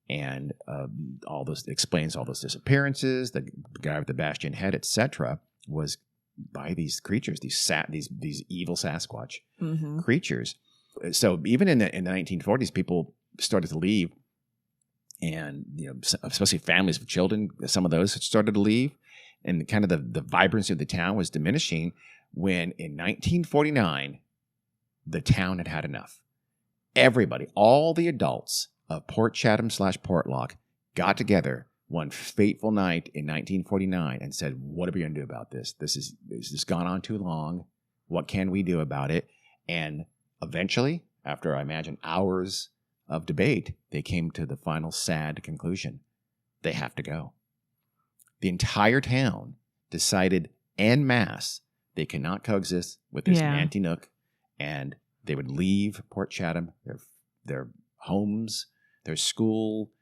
And all this explains all those disappearances. The guy with the bastion head, etc., was by these creatures, these evil Sasquatch creatures. So even in the 1940s, people started to leave. And, especially families with children, some of those started to leave. And kind of the vibrancy of the town was diminishing when in 1949, the town had enough. Everybody, all the adults of Port Chatham / Portlock got together one fateful night in 1949 and said, what are we going to do about this? This has gone on too long. What can we do about it? And eventually, after I imagine hours of debate, they came to the final sad conclusion. They have to go. The entire town decided en masse they cannot coexist with this Nantinnook, and they would leave Port Chatham, their homes, their school,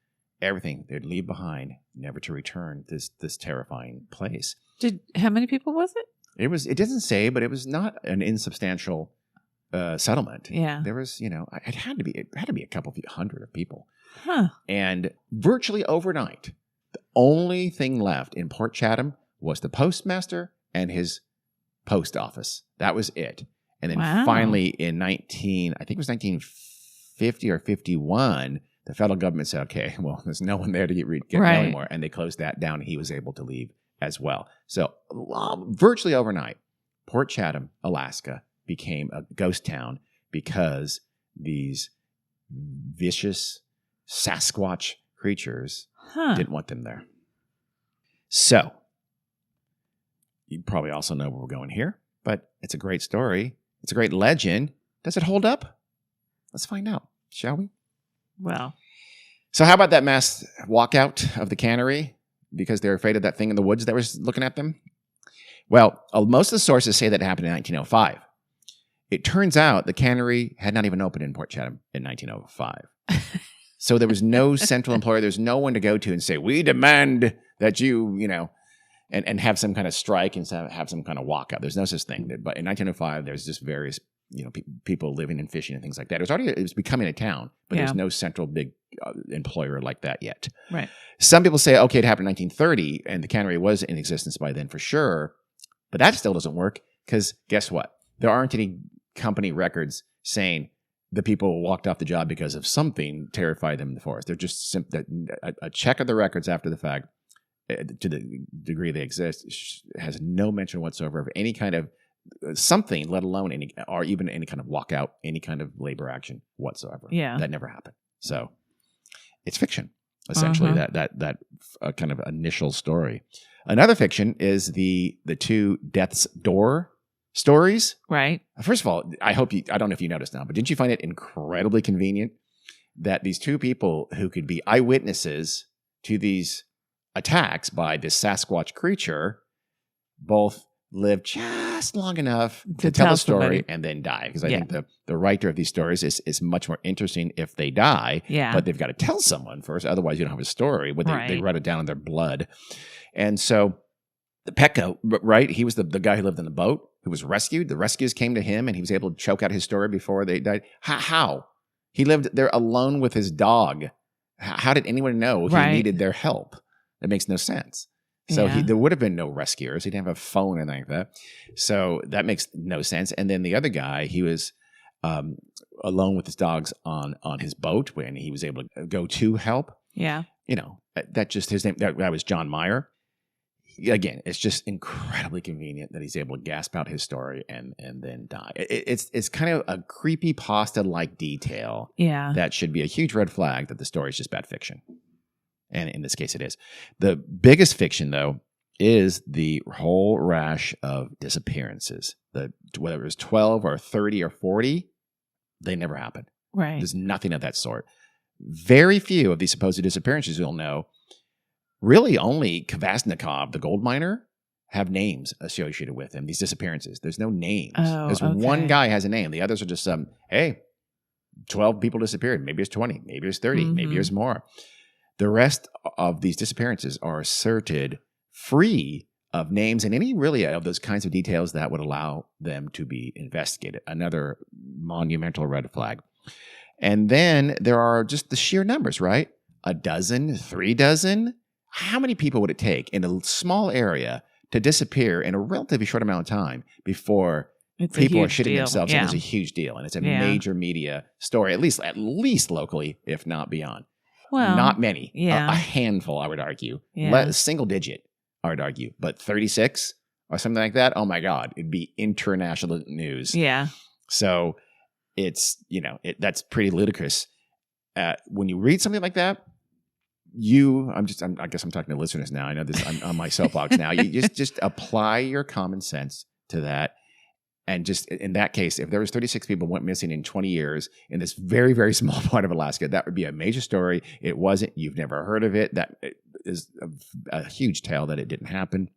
everything. They'd leave behind, never to return this terrifying place. How many people was it? It doesn't say, but it was not an insubstantial settlement. Yeah. There was, it had to be a couple hundred of people. Huh. And virtually overnight, the only thing left in Port Chatham was the postmaster and his post office. That was it. And then finally in 1950 or 51, the federal government said, okay, well, there's no one there to get mail anymore. And they closed that down, and he was able to leave as well. So virtually overnight, Port Chatham, Alaska, became a ghost town because these vicious Sasquatch creatures didn't want them there. So, You probably also know where we're going here, but it's a great story. It's a great legend. Does it hold up? Let's find out, shall we? Well. So how about that mass walkout of the cannery because they're afraid of that thing in the woods that was looking at them? Well, most of the sources say that happened in 1905. It turns out the cannery had not even opened in Port Chatham in 1905. So there was no central employer. There's no one to go to and say, we demand that you, and have some kind of strike and have some kind of walkout. There's no such thing. But in 1905, there's just various, people living and fishing and things like that. It was becoming a town, but there's no central big employer like that yet. Right. Some people say, okay, it happened in 1930, and the cannery was in existence by then for sure. But that still doesn't work because guess what? There aren't any company records saying the people walked off the job because of something terrified them in the forest. They're just a check of the records after the fact, to the degree they exist, has no mention whatsoever of any kind of something, let alone or even any kind of walkout, any kind of labor action whatsoever. Yeah, that never happened. So it's fiction, essentially. That kind of initial story. Another fiction is the two Death's Door stories. Right. First of all, I don't know if you noticed now, but didn't you find it incredibly convenient that these two people who could be eyewitnesses to these attacks by this Sasquatch creature both live just long enough to tell the story somebody and then die? Because I think the writer of these stories is much more interesting if they die, but they've got to tell someone first. Otherwise, you don't have a story. But they write it down in their blood. And so the Pekka, right? He was the guy who lived in the boat who was rescued. The rescuers came to him and he was able to choke out his story before they died. How? He lived there alone with his dog. How did anyone know he needed their help? That makes no sense. So there would have been no rescuers. He didn't have a phone or anything like that. So that makes no sense. And then the other guy, he was alone with his dogs on his boat when he was able to go to help. Yeah. That just his name, that was John Meyer. Again, it's just incredibly convenient that he's able to gasp out his story and then die. It's kind of a creepypasta-like detail that should be a huge red flag that the story is just bad fiction. And in this case, it is. The biggest fiction, though, is the whole rash of disappearances. Whether it was 12 or 30 or 40, they never happened. Right. There's nothing of that sort. Very few of these supposed disappearances you'll know. Really only Kvasnikov, the gold miner, have names associated with him, these disappearances. There's no names. There's one guy has a name. The others are just 12 people disappeared. Maybe it's 20. Maybe it's 30. Maybe it's more. The rest of these disappearances are asserted free of names and any really of those kinds of details that would allow them to be investigated. Another monumental red flag. And then there are just the sheer numbers, right? 12, 3 dozen. How many people would it take in a small area to disappear in a relatively short amount of time before people are shitting themselves? And it's a huge deal. And it's a major media story, at least locally, if not beyond. Well, not many. Yeah. A handful, I would argue. Yeah. Single digit, I would argue. But 36 or something like that, oh my God, it'd be international news. Yeah. So it's, that's pretty ludicrous. When you read something like that, I guess I'm talking to listeners now. I know this, I'm on my soapbox now. You just apply your common sense to that. And just in that case, if there was 36 people went missing in 20 years in this very, very small part of Alaska, that would be a major story. It wasn't. You've never heard of it. That is a huge tale that it didn't happen.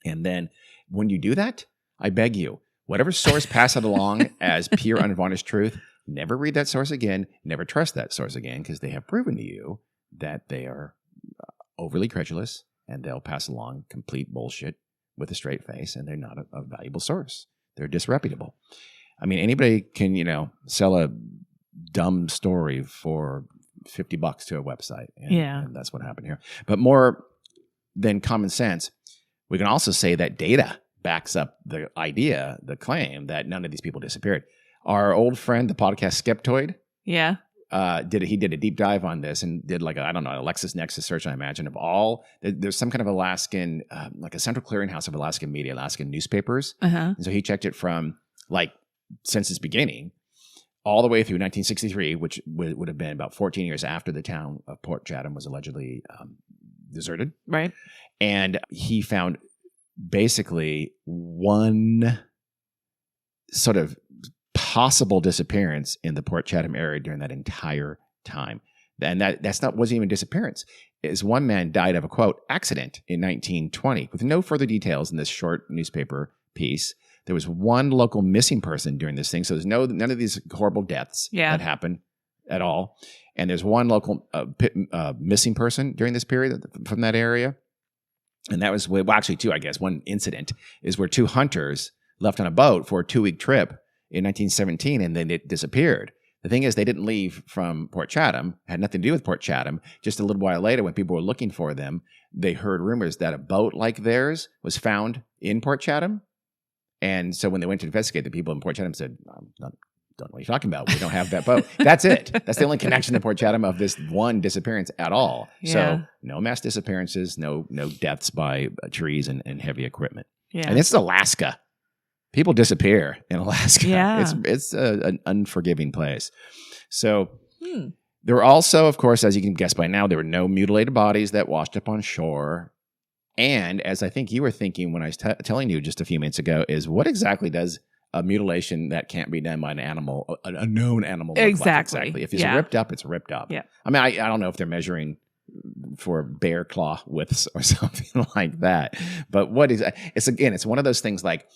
And then when you do that, I beg you, whatever source pass it along as pure unvarnished truth, never read that source again. Never trust that source again because they have proven to you that they are overly credulous and they'll pass along complete bullshit with a straight face and they're not a valuable source. They're disreputable. I mean, anybody can, sell a dumb story for $50 to a website. And that's what happened here. But more than common sense, we can also say that data backs up the idea, the claim that none of these people disappeared. Our old friend, the podcast Skeptoid, he did a deep dive on this and did an LexisNexis search, I imagine, of all. There's some kind of Alaskan, like a central clearinghouse of Alaskan media, Alaskan newspapers. And so he checked it from since its beginning all the way through 1963, which would have been about 14 years after the town of Port Chatham was allegedly deserted. Right. And he found basically one sort of possible disappearance in the Port Chatham area during that entire time. And wasn't even disappearance. Is one man died of a, quote, accident in 1920 with no further details in this short newspaper piece. There was one local missing person during this thing. So there's none of these horrible deaths that happened at all. And there's one local missing person during this period from that area. And that was, well, actually two, I guess. One incident is where two hunters left on a boat for a 2-week trip in 1917, and then it disappeared. The thing is, they didn't leave from Port Chatham, had nothing to do with Port Chatham. Just a little while later, when people were looking for them, they heard rumors that a boat like theirs was found in Port Chatham. And so when they went to investigate, the people in Port Chatham said, don't know what you're talking about. We don't have that boat. That's it. That's the only connection to Port Chatham of this one disappearance at all. Yeah. So no mass disappearances, no deaths by trees and heavy equipment. Yeah. And this is Alaska. People disappear in Alaska. Yeah. It's an unforgiving place. So there were also, of course, as you can guess by now, there were no mutilated bodies that washed up on shore. And as I think you were thinking when I was telling you just a few minutes ago, is what exactly does a mutilation that can't be done by an animal, a known animal, look like? Exactly. If it's ripped up, it's ripped up. Yeah. I mean, I don't know if they're measuring for bear claw widths or something like that. But what is it's one of those things like,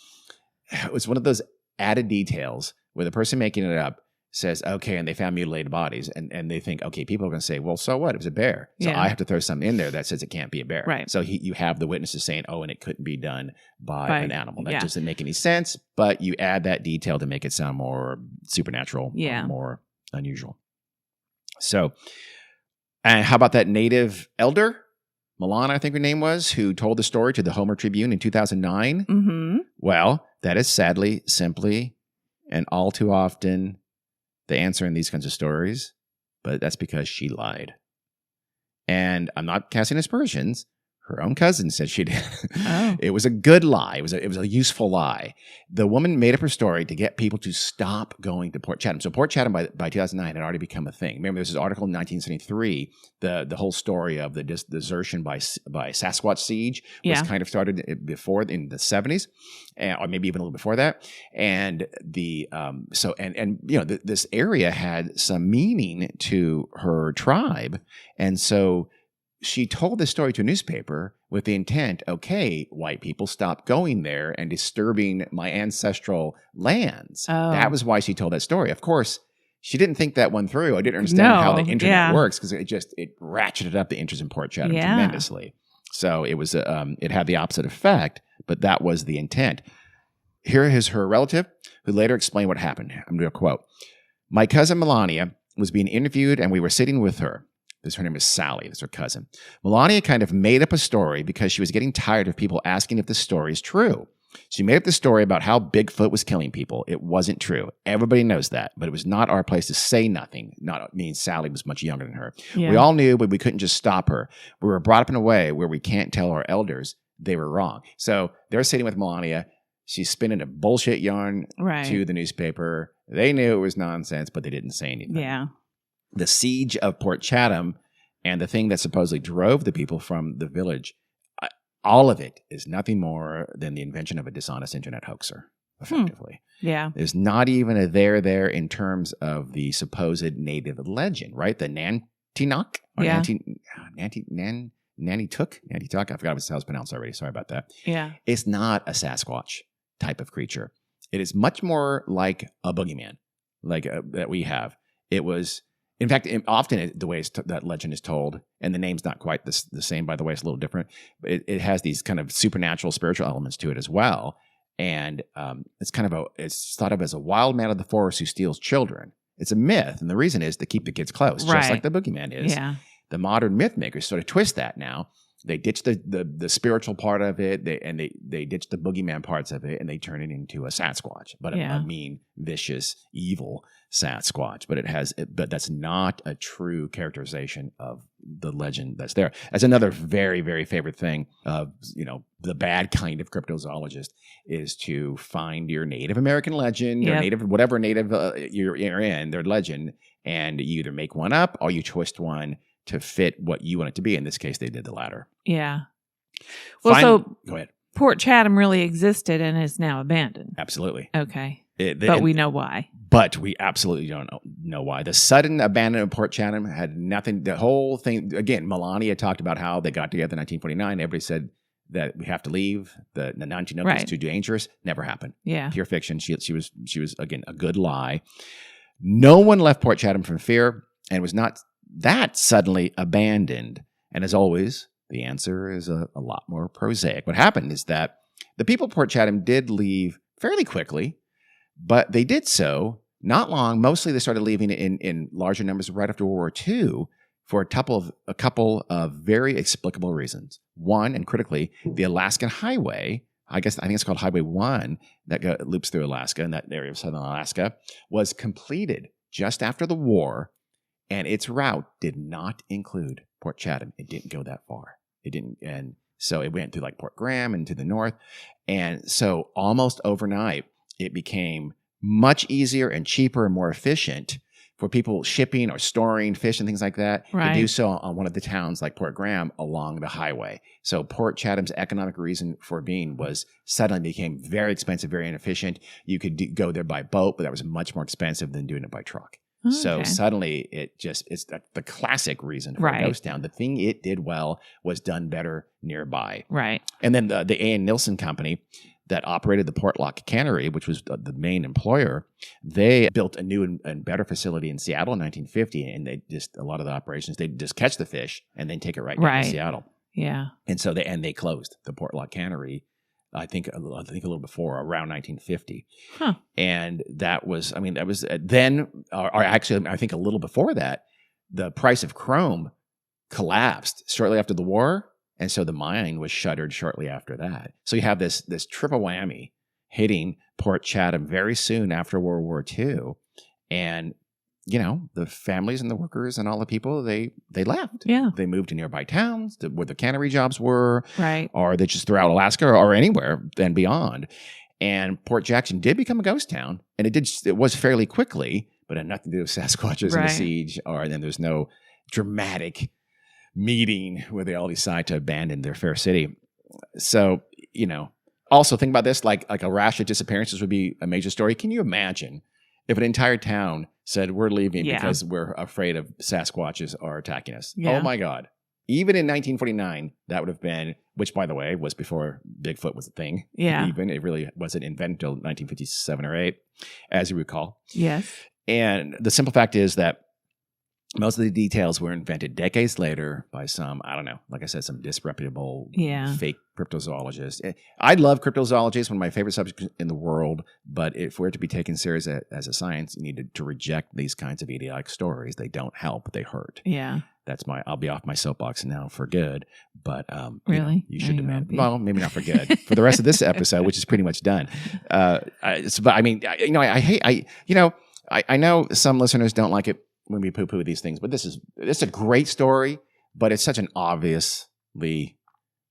it's one of those added details where the person making it up says, okay, and they found mutilated bodies, and they think, okay, people are going to say, well, so what? It was a bear. So I have to throw something in there that says it can't be a bear. Right. So you have the witnesses saying, oh, and it couldn't be done by an animal. That doesn't make any sense, but you add that detail to make it sound more supernatural, more unusual. So, and how about that native elder? Milan, I think her name was, who told the story to the Homer Tribune in 2009. Mm-hmm. Well, that is sadly, simply, and all too often the answer in these kinds of stories, but that's because she lied. And I'm not casting aspersions. Her own cousin said she did. Oh. It was a good lie. It was a useful lie. The woman made up her story to get people to stop going to Port Chatham. So Port Chatham by 2009 had already become a thing. Remember, there's this article in 1973. The whole story of the desertion by Sasquatch siege was kind of started before in the 70s, or maybe even a little before that. And this area had some meaning to her tribe, and so she told this story to a newspaper with the intent, okay, white people, stop going there and disturbing my ancestral lands. Oh. That was why she told that story. Of course, she didn't think that one through. I didn't understand how the internet works, because it ratcheted up the interest in Port Chatham tremendously. So it was it had the opposite effect, but that was the intent. Here is her relative, who later explained what happened. I'm going to quote, "My cousin Melania was being interviewed, and we were sitting with her. Her name is Sally. That's her cousin. Melania kind of made up a story because she was getting tired of people asking if the story is true. She made up the story about how Bigfoot was killing people. It wasn't true. Everybody knows that, but it was not our place to say nothing. Not meaning Sally was much younger than her. Yeah. We all knew, but we couldn't just stop her. We were brought up in a way where we can't tell our elders they were wrong." So they're sitting with Melania. She's spinning a bullshit yarn to the newspaper. They knew it was nonsense, but they didn't say anything. Yeah. The siege of Port Chatham and the thing that supposedly drove the people from the village, all of it is nothing more than the invention of a dishonest internet hoaxer, effectively. Yeah. There's not even a there in terms of the supposed native legend, right? The Nantinak? Or Nantituk? I forgot how it's pronounced already. Sorry about that. Yeah. It's not a Sasquatch type of creature. It is much more like a boogeyman, that we have. It was... In fact, often the way that legend is told, and the name's not quite the same, by the way, it's a little different, but it has these kind of supernatural, spiritual elements to it as well. And it's thought of as a wild man of the forest who steals children. It's a myth, and the reason is to keep the kids close, just like the boogeyman is. Yeah. The modern myth makers sort of twist that now. They ditch the spiritual part of it, they ditch the boogeyman parts of it, and they turn it into a Sasquatch, but a mean, vicious, evil Sasquatch. But that's not a true characterization of the legend that's there. That's another very, very favorite thing of the bad kind of cryptozoologist is to find your Native American legend, your native whatever native you're in, their legend, and you either make one up or you twist one to fit what you want it to be. In this case, they did the latter. Yeah. Well, Go ahead. Port Chatham really existed and is now abandoned. Absolutely. Okay. But we know why. But we absolutely don't know why. The sudden abandonment of Port Chatham had nothing. The whole thing, again, Melania talked about how they got together in 1949. Everybody said that we have to leave. The 19 is too dangerous. Never happened. Yeah. Pure fiction. She was, again, a good lie. No one left Port Chatham from fear, and it was not that suddenly abandoned. And as always, the answer is a lot more prosaic. What happened is that the people of Port Chatham did leave fairly quickly, but they did so not long. Mostly they started leaving in larger numbers right after World War II for a couple of very explicable reasons. One, and critically, the Alaskan Highway, I think it's called Highway 1, that loops through Alaska, and that area of southern Alaska, was completed just after the war, and its route did not include Port Chatham. It didn't go that far. It didn't, and so it went through like Port Graham and to the north, and so almost overnight, it became much easier and cheaper and more efficient for people shipping or storing fish and things like that to do so on one of the towns like Port Graham along the highway. So Port Chatham's economic reason for being was suddenly became very expensive, very inefficient. You could go there by boat, but that was much more expensive than doing it by truck. Okay. So suddenly it's the classic reason for a ghost town. The thing it did well was done better nearby. Right. And then the A.N. Nilsson Company that operated the Port Lock Cannery, which was the main employer, they built a new and better facility in Seattle in 1950, and they just, a lot of the operations, they just catch the fish and then take it right down to Seattle. Yeah. And so they closed the Port Lock Cannery, I think a little before, around 1950. Huh. And that was then, or actually, I think a little before that, the price of chrome collapsed shortly after the war. And so the mine was shuttered shortly after that. So you have this triple whammy hitting Port Chatham very soon after World War II. And, the families and the workers and all the people, they left. Yeah. They moved to nearby towns where the cannery jobs were. Right. Or they just throughout Alaska or anywhere and beyond. And Port Jackson did become a ghost town. And it was fairly quickly, but it had nothing to do with Sasquatches and the siege. And then there's no dramatic meeting where they all decide to abandon their fair city. So, also think about this, like a rash of disappearances would be a major story. Can you imagine if an entire town said, we're leaving because we're afraid of Sasquatches are attacking us? Yeah. Oh my God. Even in 1949, that would have been, which by the way, was before Bigfoot was a thing. Yeah. Even it really wasn't invented until 1957 or 8, as you recall. Yes. And the simple fact is that most of the details were invented decades later by some, I don't know, like I said, some disreputable fake cryptozoologist. I love cryptozoology. It's one of my favorite subjects in the world. But if we're to be taken serious as a science, you need to reject these kinds of idiotic stories. They don't help. They hurt. Yeah. I'll be off my soapbox now for good. But really, you should demand. Well, maybe not for good. For the rest of this episode, which is pretty much done. But I mean, I know some listeners don't like it when we poo-poo these things, but it's a great story, but it's such an obviously,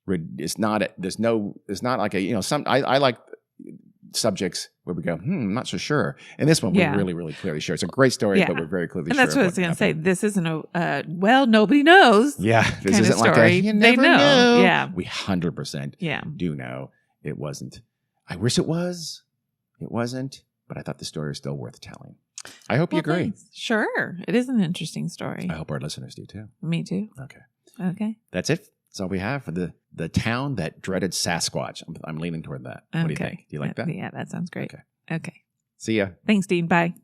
it's not like I like subjects where we go, I'm not so sure. And this one, we're really, really clearly sure. It's a great story, but we're very clearly sure. And that's what I was going to say. This isn't nobody knows. Yeah. This isn't like story. You never know. Yeah. We 100% do know it wasn't. I wish it was. It wasn't, but I thought the story was still worth telling. I hope you agree. Thanks. Sure. It is an interesting story. I hope our listeners do too. Me too. Okay. That's it. That's all we have for the town that dreaded Sasquatch. I'm leaning toward that. What do you think? Do you like that? Yeah, that sounds great. Okay. See ya. Thanks, Dean. Bye.